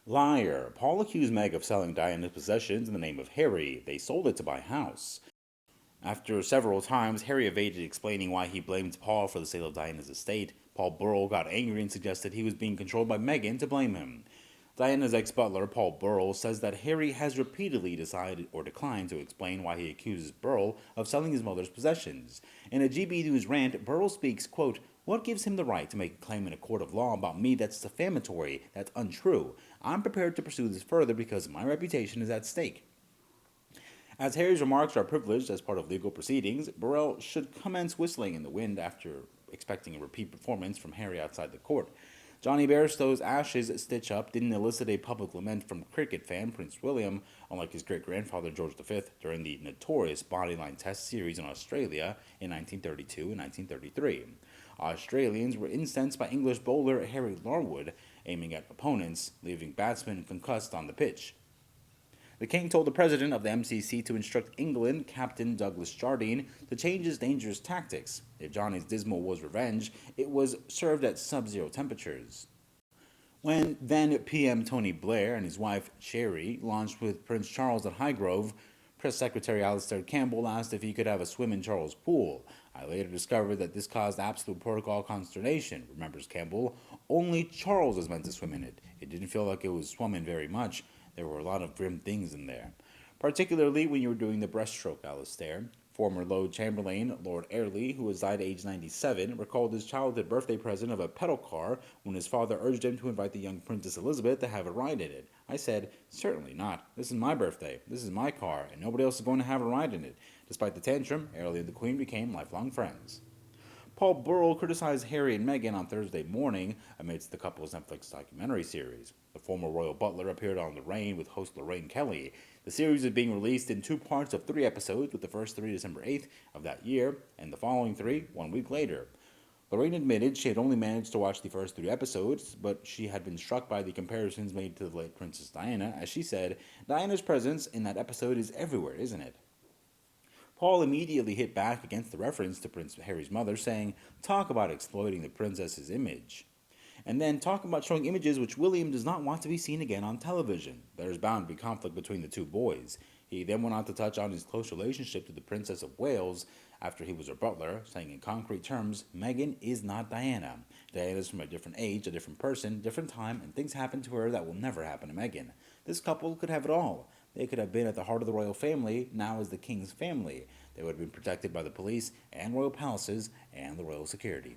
Liar. Paul accused Meg of selling Diana's possessions in the name of Harry. They sold it to buy a house. After several times, Harry evaded explaining why he blamed Paul for the sale of Diana's estate. Paul Burel got angry and suggested he was being controlled by Meghan to blame him. Diana's ex-butler, Paul Burel, says that Harry has repeatedly decided or declined to explain why he accuses Burel of selling his mother's possessions. In a GB News rant, Burel speaks, quote, "What gives him the right to make a claim in a court of law about me that's defamatory, that's untrue? I'm prepared to pursue this further because my reputation is at stake." As Harry's remarks are privileged as part of legal proceedings, Burrell should commence whistling in the wind after expecting a repeat performance from Harry outside the court. Johnny Bairstow's ashes stitch up didn't elicit a public lament from cricket fan Prince William, unlike his great-grandfather George V during the notorious bodyline test series in Australia in 1932 and 1933. Australians were incensed by English bowler Harry Larwood aiming at opponents, leaving batsmen concussed on the pitch. The King told the president of the MCC to instruct England captain Douglas Jardine to change his dangerous tactics. If Johnny's dismal was revenge, it was served at sub-zero temperatures. When then PM Tony Blair and his wife Sherry launched with Prince Charles at Highgrove, Press Secretary Alistair Campbell asked if he could have a swim in Charles' pool. "I later discovered that this caused absolute protocol consternation," remembers Campbell. "Only Charles was meant to swim in it. It didn't feel like it was swum in very much. There were a lot of grim things in there. Particularly when you were doing the breaststroke, Alistair." Former Lord Chamberlain Lord Airlie, who has died at age 97, recalled his childhood birthday present of a pedal car when his father urged him to invite the young Princess Elizabeth to have a ride in it. "I said, certainly not. This is my birthday. This is my car, and nobody else is going to have a ride in it." Despite the tantrum, Airlie and the Queen became lifelong friends. Paul Burrell criticized Harry and Meghan on Thursday morning amidst the couple's Netflix documentary series. The former royal butler appeared on Lorraine with host Lorraine Kelly. The series is being released in two parts of 3 episodes, with the first three December 8th of that year, and the following three 1 week later. Lorraine admitted she had only managed to watch the first 3 episodes, but she had been struck by the comparisons made to the late Princess Diana. As she said, "Diana's presence in that episode is everywhere, isn't it?" Paul immediately hit back against the reference to Prince Harry's mother, saying, "Talk about exploiting the princess's image." And then talk about showing images which William does not want to be seen again on television. There is bound to be conflict between the two boys. He then went on to touch on his close relationship to the Princess of Wales after he was her butler, saying in concrete terms, "Meghan is not Diana. Diana is from a different age, a different person, different time, and things happen to her that will never happen to Meghan. This couple could have it all. They could have been at the heart of the royal family, now as the king's family. They would have been protected by the police and royal palaces and the royal security."